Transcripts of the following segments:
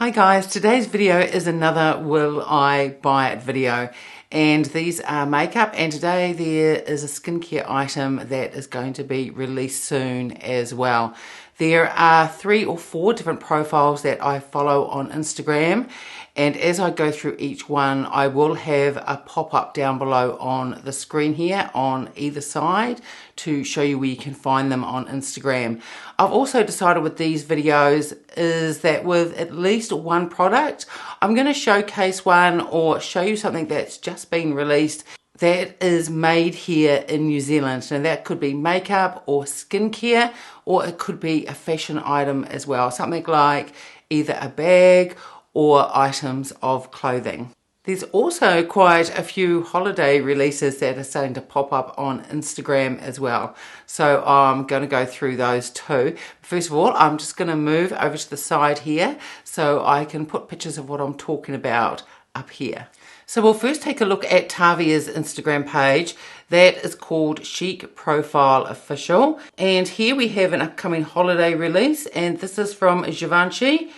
Hi guys, today's video is another Will I Buy It video, and these are makeup, and today there is a skincare item that is going to be released soon as well. There are 3 or 4 different profiles that I follow on Instagram, and as I go through each one I will have a pop-up down below on the screen here on either side to show you where you can find them on Instagram. I've also decided with these videos is that with at least one product I'm going to showcase one or show you something that's just been released that is made here in New Zealand. Now that could be makeup or skincare, or it could be a fashion item as well, something like either a bag or items of clothing. There's also quite a few holiday releases that are starting to pop up on Instagram as well. So I'm going to go through those too. First of all, I'm just going to move over to the side here so I can put pictures of what I'm talking about up here. So we'll first take a look at Tavia's Instagram page. That is called Chic Profile Official. And here we have an upcoming holiday release, and this is from Givenchy.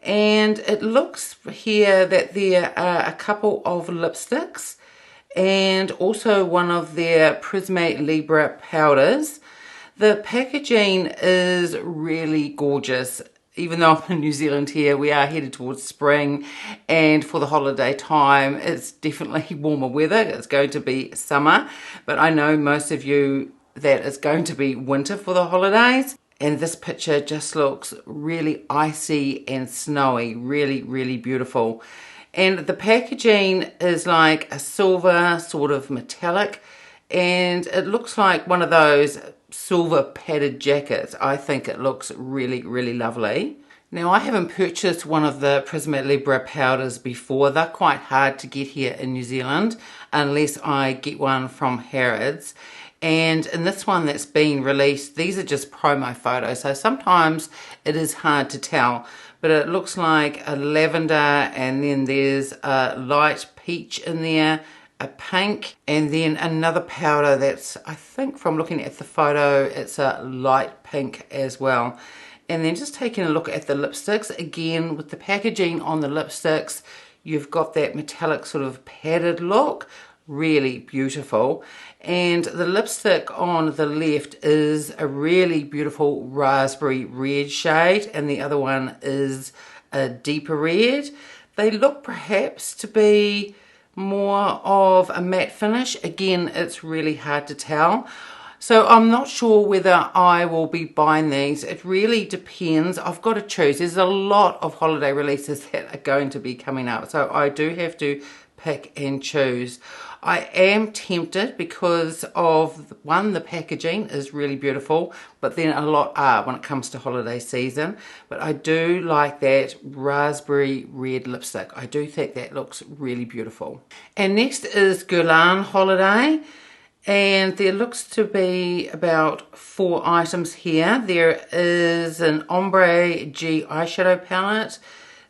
And it looks here that there are a couple of lipsticks and also one of their Prisma Libre powders. The packaging is really gorgeous. Even though I'm in New Zealand here, we are headed towards spring, and for the holiday time it's definitely warmer weather. It's going to be summer, but I know most of you that it's going to be winter for the holidays. And this picture just looks really icy and snowy, really beautiful. And the packaging is like a silver sort of metallic, and it looks like one of those silver padded jackets. I think it looks really lovely. Now I haven't purchased one of the Prisma Libre powders before. They're quite hard to get here in New Zealand unless I get one from Harrods. And in this one that's been released, these are just promo photos, so sometimes it is hard to tell, but it looks like a lavender, and then there's a light peach in there, a pink, and then another powder that's, I think from looking at the photo, it's a light pink as well. And then just taking a look at the lipsticks, again with the packaging on the lipsticks, you've got that metallic sort of padded look, really beautiful. And the lipstick on the left is a really beautiful raspberry red shade, and the other one is a deeper red. They look perhaps to be more of a matte finish. Again, it's really hard to tell. So I'm not sure whether I will be buying these. It really depends. I've got to choose. There's a lot of holiday releases that are going to be coming up, so I do have to pick and choose. I am tempted because of, one, the packaging is really beautiful, but then a lot are when it comes to holiday season. But I do like that raspberry red lipstick. I do think that looks really beautiful. And next is Dior Holiday. And there looks to be about 4 items here. There is an Ombre G eyeshadow palette.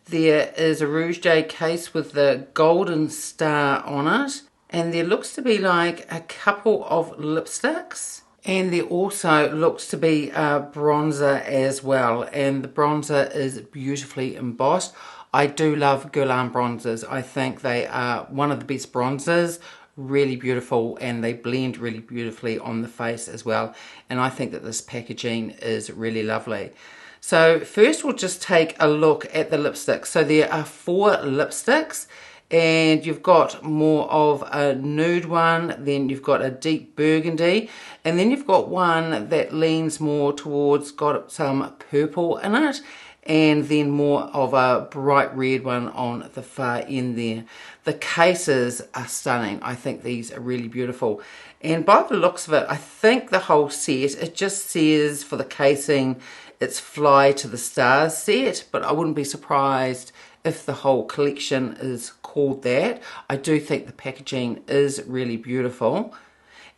There is a Rouge Day case with the golden star on it. And there looks to be like a couple of lipsticks. And there also looks to be a bronzer as well. And the bronzer is beautifully embossed. I do love Guerlain bronzers. I think they are one of the best bronzers. Really beautiful, and they blend really beautifully on the face as well. And I think that this packaging is really lovely. So first we'll just take a look at the lipsticks. So there are 4 lipsticks, and you've got more of a nude one, then you've got a deep burgundy, and then you've got one that leans more towards, got some purple in it, and then more of a bright red one on the far end there. The cases are stunning. I think these are really beautiful. And by the looks of it, I think the whole set, it just says for the casing, it's Fly to the Stars set, but I wouldn't be surprised if the whole collection is called that. I do think the packaging is really beautiful.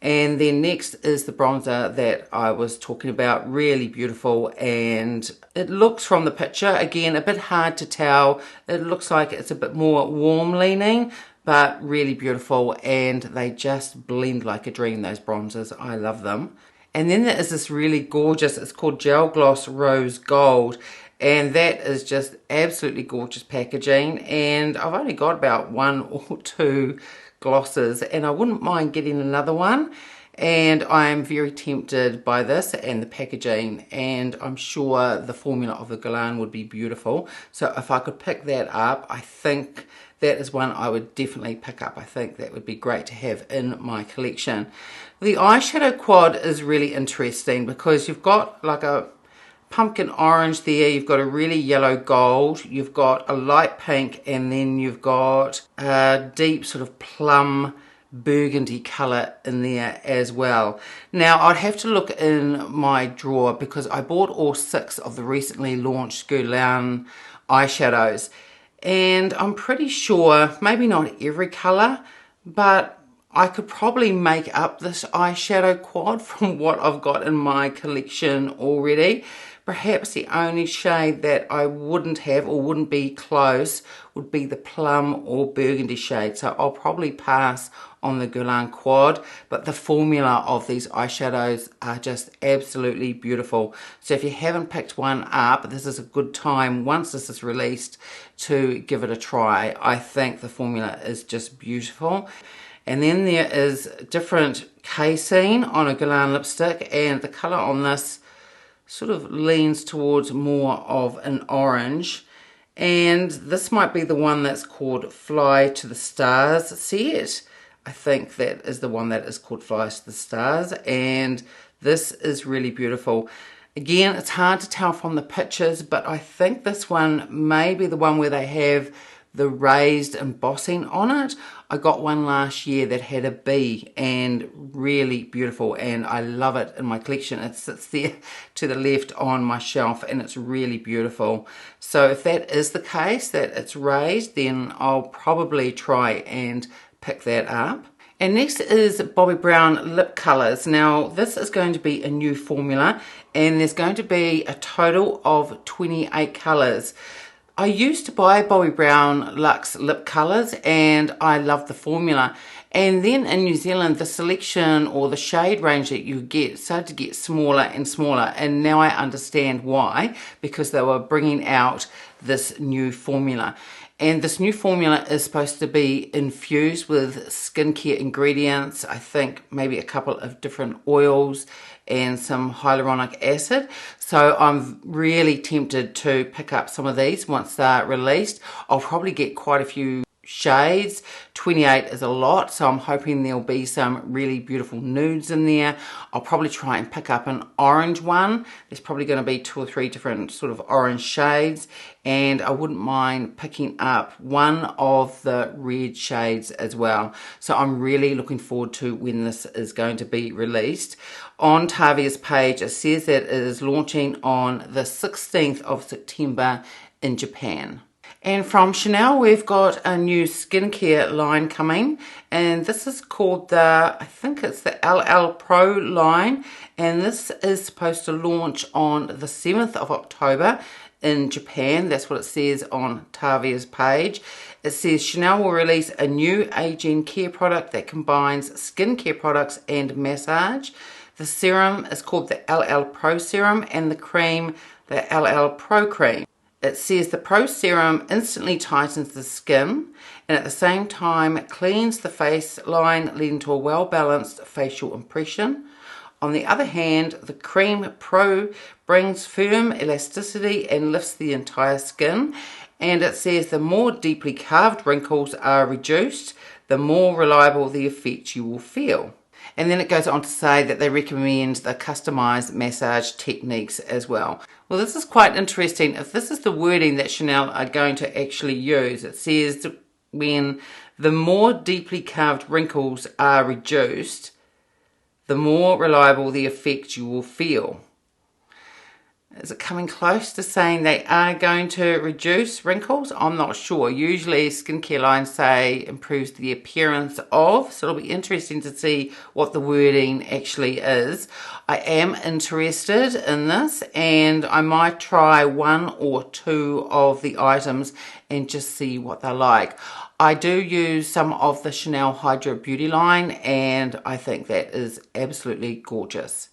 And then next is the bronzer that I was talking about, really beautiful, and it looks from the picture, again, a bit hard to tell. It looks like it's a bit more warm leaning, but really beautiful, and they just blend like a dream, those bronzers. I love them. And then there is this really gorgeous, it's called Gel Gloss Rose Gold, and that is just absolutely gorgeous packaging. And I've only got about 1 or 2 glosses, and I wouldn't mind getting another one. And I'm very tempted by this and the packaging, and I'm sure the formula of the Guerlain would be beautiful. So if I could pick that up, I think that is one I would definitely pick up. I think that would be great to have in my collection. The eyeshadow quad is really interesting because you've got like a pumpkin orange there, you've got a really yellow gold, you've got a light pink, and then you've got a deep sort of plum burgundy colour in there as well. Now I'd have to look in my drawer because I bought all 6 of the recently launched Guerlain eyeshadows, and I'm pretty sure, maybe not every colour, but I could probably make up this eyeshadow quad from what I've got in my collection already. Perhaps the only shade that I wouldn't have or wouldn't be close would be the plum or burgundy shade. So I'll probably pass on the Guerlain quad, but the formula of these eyeshadows are just absolutely beautiful. So if you haven't picked one up, this is a good time once this is released to give it a try. I think the formula is just beautiful. And then there is different casing on a Guerlain lipstick, and the colour on this sort of leans towards more of an orange, and this might be the one that's called Fly to the Stars. See it? I think that is the one that is called Fly to the Stars, and this is really beautiful. Again, it's hard to tell from the pictures, but I think this one may be the one where they have the raised embossing on it. I got one last year that had a bee, and really beautiful, and I love it in my collection. It sits there to the left on my shelf, and it's really beautiful. So if that is the case, that it's raised, then I'll probably try and pick that up. And next is Bobbi Brown lip colours. Now this is going to be a new formula, and there's going to be a total of 28 colours. I used to buy Bobbi Brown Luxe lip colours, and I loved the formula. And then in New Zealand, the selection or the shade range that you get started to get smaller and smaller. And now I understand why, because they were bringing out this new formula. And this new formula is supposed to be infused with skincare ingredients, I think maybe a couple of different oils and some hyaluronic acid. So I'm really tempted to pick up some of these once they're released. I'll probably get quite a few shades. 28 is a lot, so I'm hoping there'll be some really beautiful nudes in there. I'll probably try and pick up an orange one. There's probably going to be 2 or 3 different sort of orange shades, and I wouldn't mind picking up one of the red shades as well. So I'm really looking forward to when this is going to be released. On Tavia's page, it says that it is launching on the 16th of September in Japan. And from Chanel, we've got a new skincare line coming, and this is called I think it's the LL Pro line, and this is supposed to launch on the 7th of October in Japan. That's what it says on Tavia's page. It says Chanel will release a new aging care product that combines skincare products and massage. The serum is called the LL Pro Serum, and the cream, the LL Pro Cream. It says the Pro Serum instantly tightens the skin and at the same time cleans the face line, leading to a well-balanced facial impression. On the other hand, the Cream Pro brings firm elasticity and lifts the entire skin. And it says the more deeply carved wrinkles are reduced, the more reliable the effect you will feel. And then it goes on to say that they recommend the customized massage techniques as well. Well, this is quite interesting. If this is the wording that Chanel are going to actually use, it says when the more deeply carved wrinkles are reduced, the more reliable the effect you will feel. Is it coming close to saying they are going to reduce wrinkles? I'm not sure. Usually skincare lines say improves the appearance of, so it'll be interesting to see what the wording actually is. I am interested in this, and I might try 1 or 2 of the items and just see what they're like. I do use some of the Chanel Hydra Beauty line, and I think that is absolutely gorgeous.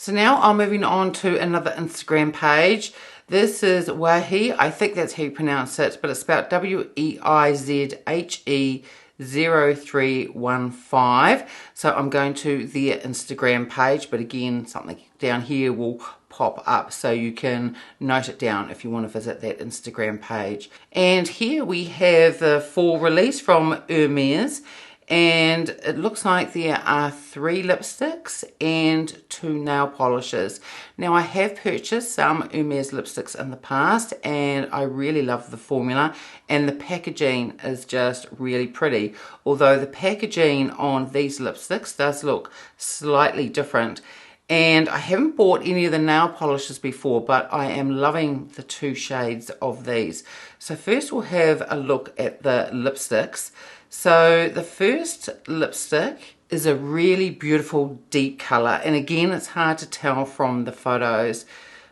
So now I'm moving on to another Instagram page. This is Weize. I think that's how you pronounce it, but it's spelled Weizhe0315. So I'm going to their Instagram page, but again, something down here will pop up so you can note it down if you want to visit that Instagram page. And here we have the fall release from Hermes, and it looks like there are 3 lipsticks and 2 nail polishes. Now I have purchased some Hermes lipsticks in the past and I really love the formula, and the packaging is just really pretty, although the packaging on these lipsticks does look slightly different. And I haven't bought any of the nail polishes before, but I am loving the 2 shades of these. So first we'll have a look at the lipsticks. So the first lipstick is a really beautiful deep colour, and again it's hard to tell from the photos,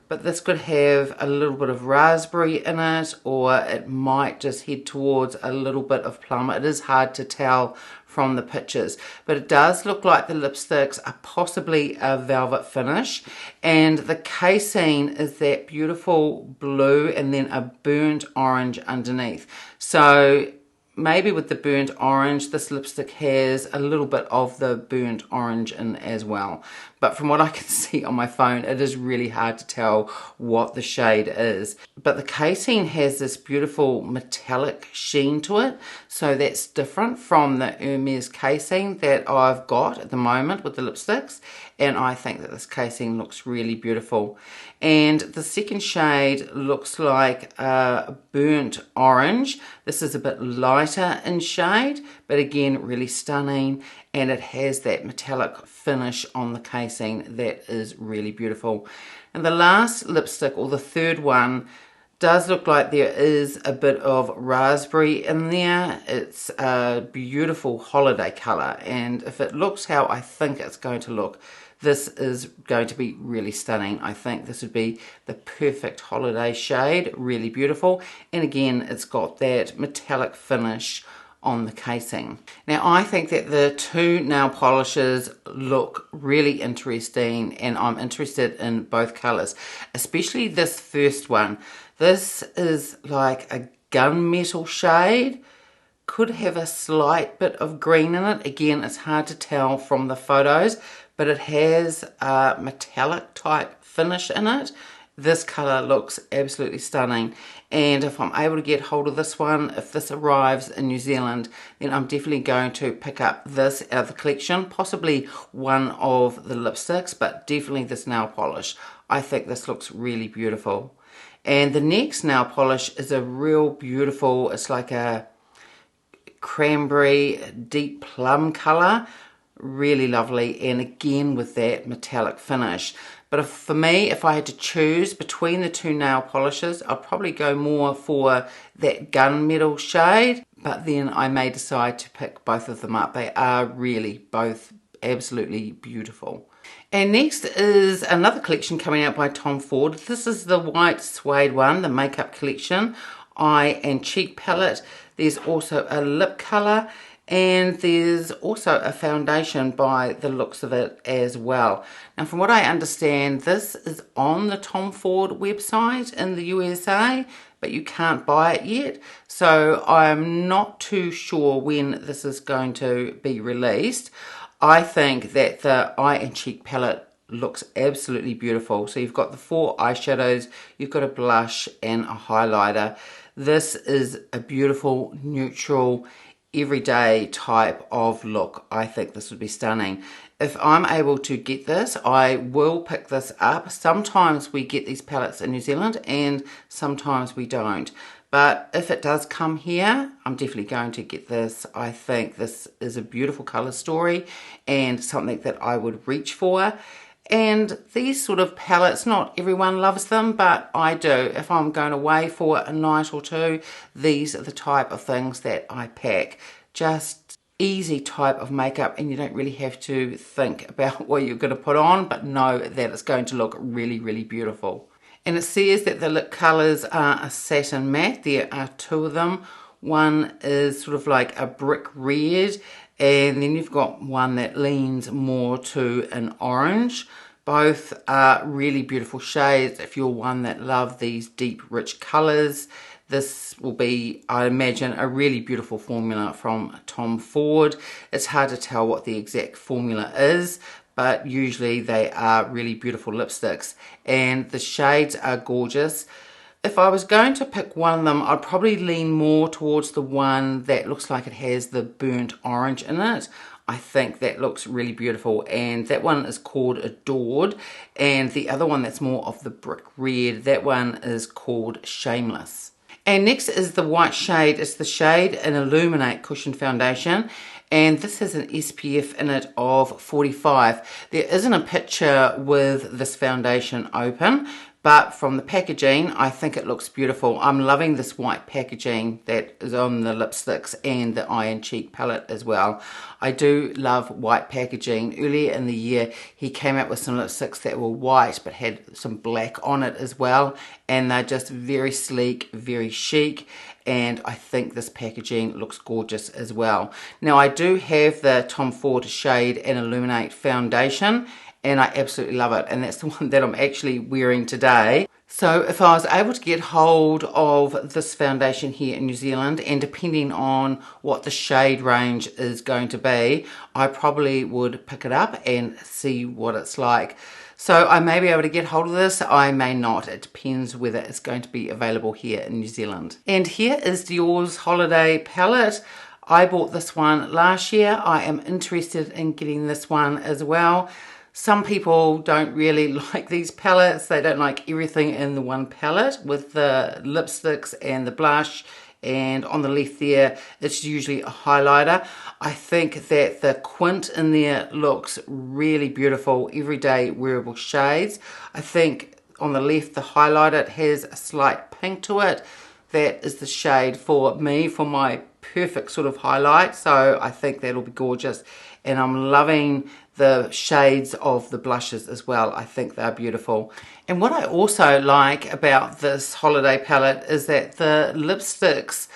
but this could have a little bit of raspberry in it, or it might just head towards a little bit of plum. It is hard to tell from the pictures, but it does look like the lipsticks are possibly a velvet finish, and the casing is that beautiful blue and then a burnt orange underneath. So maybe with the burnt orange, this lipstick has a little bit of the burnt orange in as well. But from what I can see on my phone, it is really hard to tell what the shade is. But the casing has this beautiful metallic sheen to it. So that's different from the Hermes casing that I've got at the moment with the lipsticks. And I think that this casing looks really beautiful. And the second shade looks like a burnt orange. This is a bit lighter in shade, but again, really stunning. And it has that metallic finish on the casing that is really beautiful. And the last lipstick, or the third one, does look like there is a bit of raspberry in there. It's a beautiful holiday colour, and if it looks how I think it's going to look, this is going to be really stunning. I think this would be the perfect holiday shade, really beautiful. And again, it's got that metallic finish on the casing. Now I think that the 2 nail polishes look really interesting, and I'm interested in both colours, especially this first one. This is like a gunmetal shade, could have a slight bit of green in it. Again, it's hard to tell from the photos, but it has a metallic type finish in it. This colour looks absolutely stunning, and if I'm able to get hold of this one, if this arrives in New Zealand, then I'm definitely going to pick up this out of the collection, possibly one of the lipsticks, but definitely this nail polish. I think this looks really beautiful. And the next nail polish is a real beautiful, it's like a cranberry deep plum colour, really lovely, and again with that metallic finish. But for me, if I had to choose between the 2 nail polishes, I'd probably go more for that gunmetal shade, but then I may decide to pick both of them up. They are really both absolutely beautiful. And next is another collection coming out by Tom Ford. This is the white suede one, the makeup collection, eye and cheek palette. There's also a lip colour, and there's also a foundation by the looks of it as well. Now from what I understand, this is on the Tom Ford website in the USA, but you can't buy it yet. So I'm not too sure when this is going to be released. I think that the eye and cheek palette looks absolutely beautiful. So you've got the 4 eyeshadows, you've got a blush and a highlighter. This is a beautiful, neutral, everyday type of look. I think this would be stunning. If I'm able to get this, I will pick this up. Sometimes we get these palettes in New Zealand and sometimes we don't. But if it does come here, I'm definitely going to get this. I think this is a beautiful colour story and something that I would reach for. And these sort of palettes, not everyone loves them, but I do. If I'm going away for a night or two, these are the type of things that I pack. Just easy type of makeup, and you don't really have to think about what you're going to put on, but know that it's going to look really, really beautiful. And it says that the lip colours are a satin matte. There are 2 of them. One is sort of like a brick red, and then you've got one that leans more to an orange. Both are really beautiful shades. If you're one that love these deep, rich colors, this will be, I imagine, a really beautiful formula from Tom Ford. It's hard to tell what the exact formula is, but usually they are really beautiful lipsticks, and the shades are gorgeous. If I was going to pick one of them, I'd probably lean more towards the one that looks like it has the burnt orange in it. I think that looks really beautiful, and that one is called Adored, and the other one that's more of the brick red, that one is called Shameless. And next is the white shade. It's the shade in Illuminate Cushion Foundation, and this has an SPF in it of 45. There isn't a picture with this foundation open, but from the packaging, I think it looks beautiful. I'm loving this white packaging that is on the lipsticks and the eye and cheek palette as well. I do love white packaging. Earlier in the year, he came out with some lipsticks that were white but had some black on it as well, and they're just very sleek, very chic, and I think this packaging looks gorgeous as well. Now, I do have the Tom Ford Shade and Illuminate Foundation, and I absolutely love it, and that's the one that I'm actually wearing today. So if I was able to get hold of this foundation here in New Zealand, and depending on what the shade range is going to be, I probably would pick it up and see what it's like. So I may be able to get hold of this, I may not. It depends whether it's going to be available here in New Zealand. And here is Dior's Holiday palette. I bought this one last year. I am interested in getting this one as well. Some people don't really like these palettes. They don't like everything in the one palette with the lipsticks and the blush, and on the left there it's usually a highlighter. I think that the quint in there looks really beautiful, everyday wearable shades. I think on the left the highlighter, it has a slight pink to it. That is the shade for me, for my perfect sort of highlight, so I think that'll be gorgeous. And I'm loving the shades of the blushes as well. I think they're beautiful. And what I also like about this holiday palette is that the lipsticks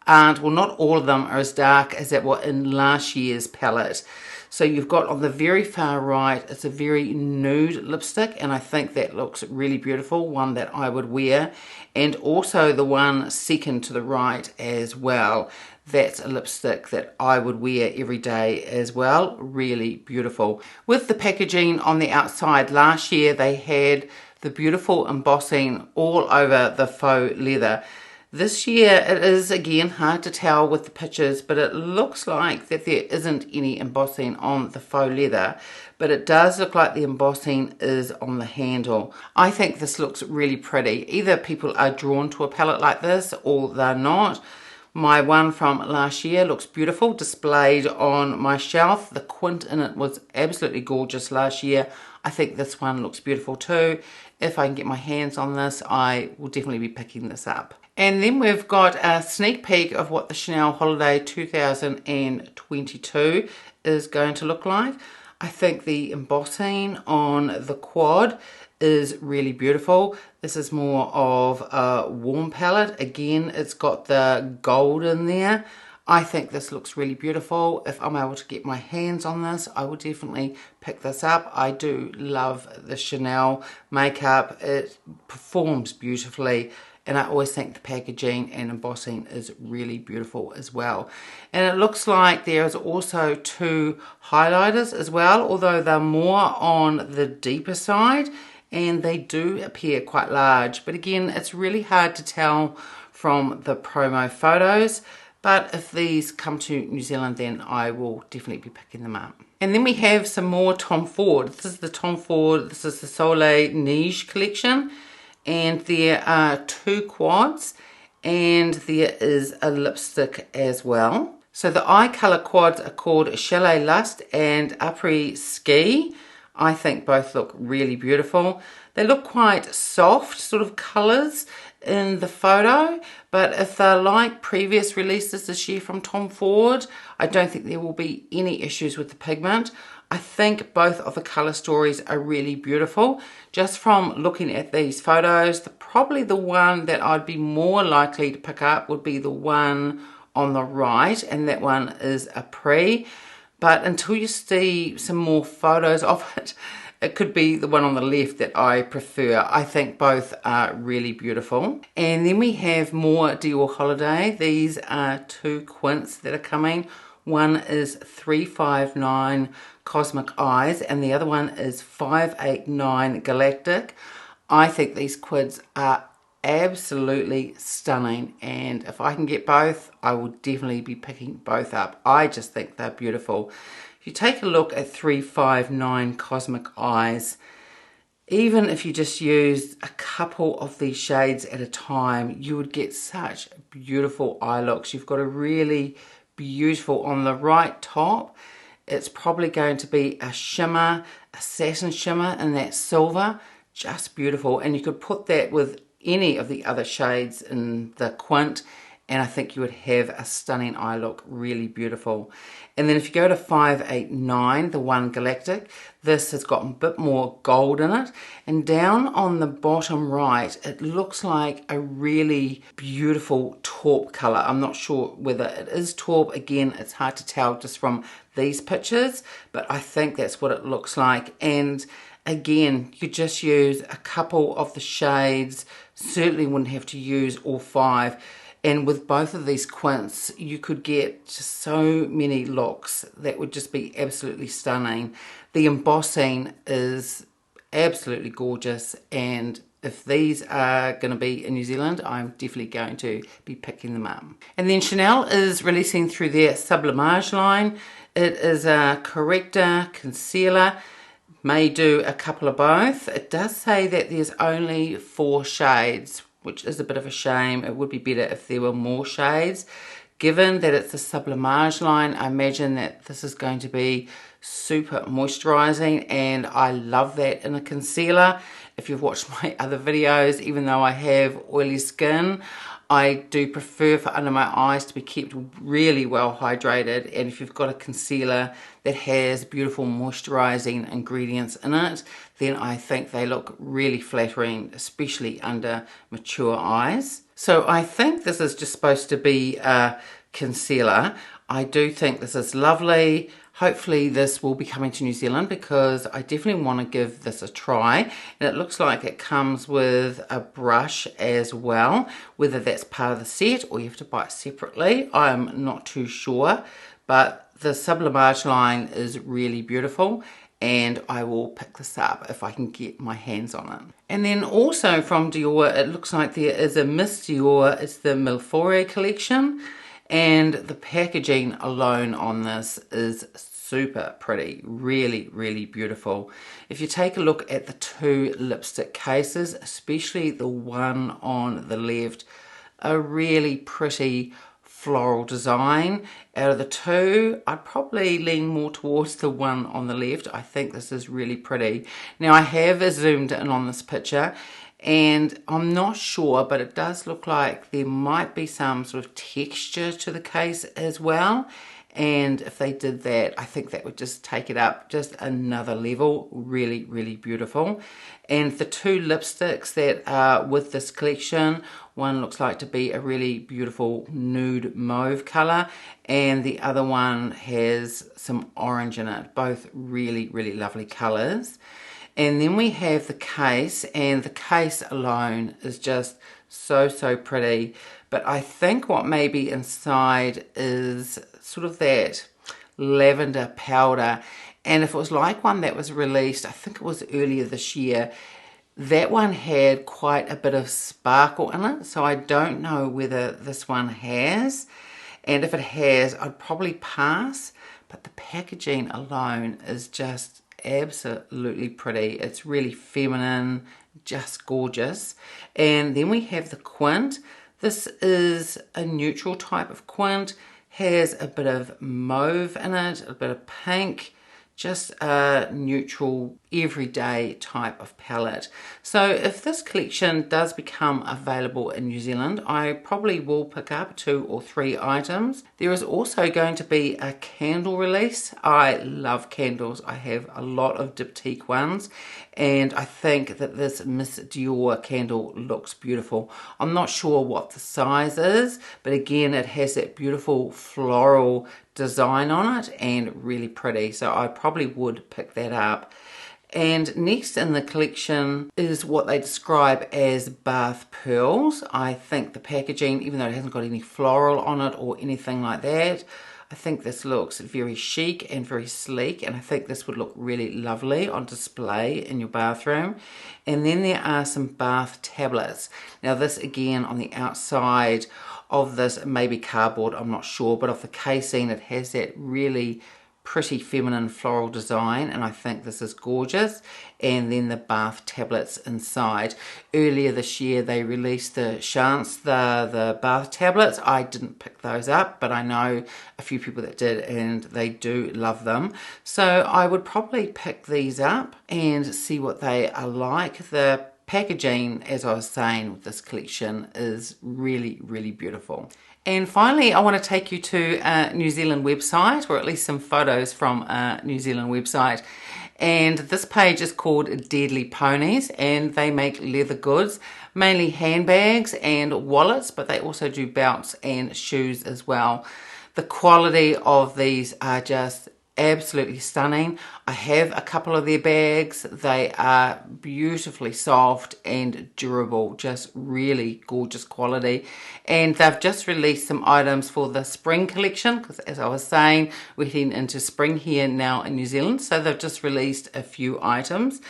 aren't, well, not all of them are as dark as that were in last year's palette. So you've got on the very far right, it's a very nude lipstick, and I think that looks really beautiful, one that I would wear. And also the one second to the right as well. That's a lipstick that I would wear every day as well. Really beautiful. With the packaging on the outside, last year they had the beautiful embossing all over the faux leather. This year it is again hard to tell with the pictures, but it looks like that there isn't any embossing on the faux leather, but it does look like the embossing is on the handle. I think this looks really pretty. Either people are drawn to a palette like this or they're not. My one from last year looks beautiful, displayed on my shelf. The quint in it was absolutely gorgeous last year. I think this one looks beautiful too. If I can get my hands on this, I will definitely be picking this up. And then we've got a sneak peek of what the Chanel Holiday 2022 is going to look like. I think the embossing on the quad is really beautiful. This is more of a warm palette. Again, it's got the gold in there. I think this looks really beautiful. If I'm able to get my hands on this, I will definitely pick this up. I do love the Chanel makeup. It performs beautifully, and I always think the packaging and embossing is really beautiful as well. And it looks like there is also two highlighters as well, although they're more on the deeper side, and they do appear quite large. But again, it's really hard to tell from the promo photos. But if these come to New Zealand, then I will definitely be picking them up. And then we have some more Tom Ford. This is the Tom Ford, this is the Soleil Neige collection. And there are two quads, and there is a lipstick as well. So the eye colour quads are called Chalet Lust and Après Ski. I think both look really beautiful. They look quite soft sort of colours in the photo, but if they're like previous releases this year from Tom Ford, I don't think there will be any issues with the pigment. I think both of the colour stories are really beautiful. Just from looking at these photos, probably the one that I'd be more likely to pick up would be the one on the right, and that one is Après. But until you see some more photos of it, it could be the one on the left that I prefer. I think both are really beautiful. And then we have more Dior Holiday. These are 2 quints that are coming. One is 359 Cosmic Eyes and the other one is 589 Galactic. I think these quids are absolutely stunning, and if I can get both, I will definitely be picking both up. I just think they're beautiful. If you take a look at 359 Cosmic Eyes, even if you just used a couple of these shades at a time, you would get such beautiful eye looks. You've got a really beautiful, on the right top, it's probably going to be a shimmer, a satin shimmer, and that silver, just beautiful. And you could put that with any of the other shades in the quint, and I think you would have a stunning eye look, really beautiful. And then if you go to 589, the one Galactic, this has got a bit more gold in it. And down on the bottom right, it looks like a really beautiful taupe colour. I'm not sure whether it is taupe. Again, it's hard to tell just from these pictures, but I think that's what it looks like. And again, you just use a couple of the shades, certainly wouldn't have to use all 5. And with both of these quints, you could get just so many looks that would just be absolutely stunning. The embossing is absolutely gorgeous, and if these are going to be in New Zealand, I'm definitely going to be picking them up. And then Chanel is releasing through their Sublimage line. It is a Corrector Concealer. May do a couple of both. It does say that there's only 4 shades, which is a bit of a shame. It would be better if there were more shades. Given that it's a Sublimage line, I imagine that this is going to be super moisturizing, and I love that in a concealer. If you've watched my other videos, even though I have oily skin, I do prefer for under my eyes to be kept really well hydrated, and if you've got a concealer that has beautiful moisturizing ingredients in it, then I think they look really flattering, especially under mature eyes. So I think this is just supposed to be a concealer. I do think this is lovely. Hopefully this will be coming to New Zealand, because I definitely want to give this a try. And it looks like it comes with a brush as well, whether that's part of the set or you have to buy it separately. I'm not too sure, but the Sublimage line is really beautiful, and I will pick this up if I can get my hands on it. And then also from Dior, it looks like there is a Miss Dior. It's the Milforay collection, and the packaging alone on this is super pretty, really, really beautiful. If you take a look at the 2 lipstick cases, especially the one on the left, a really pretty floral design. Out of the 2, I'd probably lean more towards the one on the left. I think this is really pretty. Now I have zoomed in on this picture, and I'm not sure, but it does look like there might be some sort of texture to the case as well. And if they did that, I think that would just take it up just another level. Really, really beautiful. And the 2 lipsticks that are with this collection, one looks like to be a really beautiful nude mauve color, and the other one has some orange in it. Both really, really lovely colors. And then we have the case, and the case alone is just so pretty. But I think what may be inside is sort of that lavender powder. And if it was like one that was released, I think it was earlier this year, that one had quite a bit of sparkle in it. So I don't know whether this one has. And if it has, I'd probably pass. But the packaging alone is just absolutely pretty. It's really feminine, just gorgeous. And then we have the quint. This is a neutral type of quint, has a bit of mauve in it, a bit of pink, just a neutral everyday type of palette. So if this collection does become available in New Zealand, I probably will pick up 2 or 3 items. There is also going to be a candle release. I love candles. I have a lot of diptyque ones, and I think that this Miss Dior candle looks beautiful. I'm not sure what the size is, but again, it has that beautiful floral design on it and really pretty, so I probably would pick that up. And next in the collection is what they describe as bath pearls. I think the packaging, even though it hasn't got any floral on it or anything like that, I think this looks very chic and very sleek, and I think this would look really lovely on display in your bathroom. And then there are some bath tablets. Now this again on the outside of this, maybe cardboard, I'm not sure, but of the casing it has that really pretty feminine floral design, and I think this is gorgeous. And then the bath tablets inside. Earlier this year they released the Chance, the bath tablets. I didn't pick those up, but I know a few people that did and they do love them. So I would probably pick these up and see what they are like. The packaging, as I was saying, with this collection is really, really beautiful. And finally, I want to take you to a New Zealand website, or at least some photos from a New Zealand website. And this page is called Deadly Ponies, and they make leather goods, mainly handbags and wallets, but they also do belts and shoes as well. The quality of these are just absolutely stunning. I have a couple of their bags. They are beautifully soft and durable, just really gorgeous quality. And they've just released some items for the spring collection, because as I was saying, we're heading into spring here now in New Zealand. So they've just released a few items.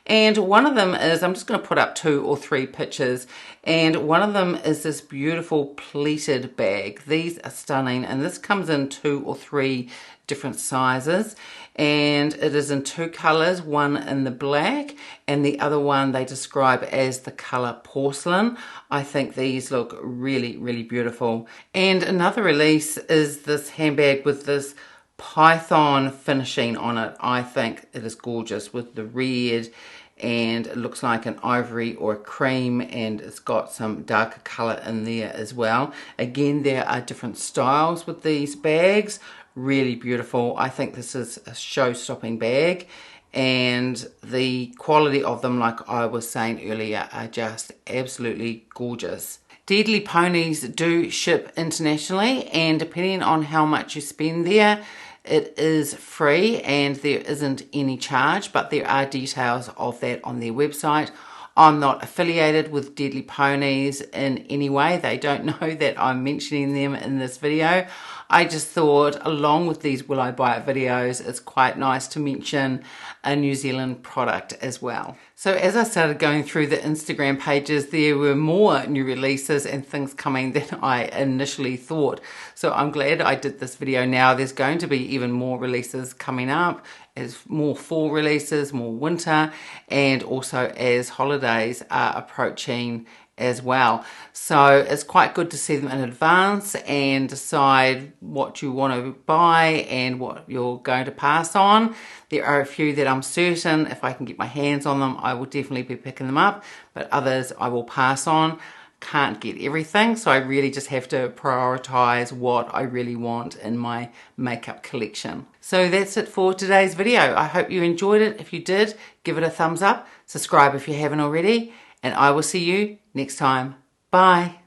And one of them is, I'm just going to put up 2 or 3 pictures, and one of them is this beautiful pleated bag. These are stunning, and this comes in 2 or 3 different sizes, and it is in 2 colors, one in the black and the other one they describe as the color porcelain. I think these look really, really beautiful. And another release is this handbag with this python finishing on it. I think it is gorgeous with the red, and it looks like an ivory or a cream, and it's got some darker color in there as well. Again, there are different styles with these bags. Really beautiful. I think this is a show-stopping bag, and the quality of them, like I was saying earlier, are just absolutely gorgeous. Deadly Ponies do ship internationally, and depending on how much you spend there, it is free and there isn't any charge, but there are details of that on their website. I'm not affiliated with Deadly Ponies in any way. They don't know that I'm mentioning them in this video. I just thought, along with these Will I Buy It videos, it's quite nice to mention a New Zealand product as well. So as I started going through the Instagram pages, there were more new releases and things coming than I initially thought. So I'm glad I did this video now. There's going to be even more releases coming up, as more fall releases, more winter, and also as holidays are approaching as well. So it's quite good to see them in advance and decide what you want to buy and what you're going to pass on. There are a few that I'm certain if I can get my hands on them, I will definitely be picking them up, but others I will pass on. Can't get everything, so I really just have to prioritize what I really want in my makeup collection. So that's it for today's video. I hope you enjoyed it. If you did, give it a thumbs up, subscribe if you haven't already, and I will see you next time. Bye.